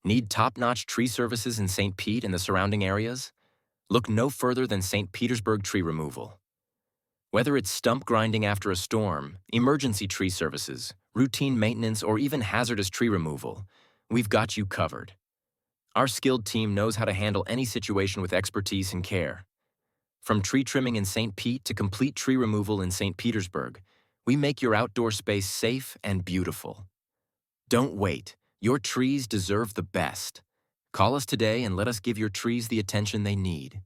Need top-notch tree services in St. Pete and the surrounding areas? Look no further than St. Petersburg Tree Removal. Whether it's stump grinding after a storm, emergency tree services, routine maintenance, or even hazardous tree removal, we've got you covered. Our skilled team knows how to handle any situation with expertise and care. From tree trimming in St. Pete to complete tree removal in St. Petersburg, we make your outdoor space safe and beautiful. Don't wait. Your trees deserve the best. Call us today and let us give your trees the attention they need.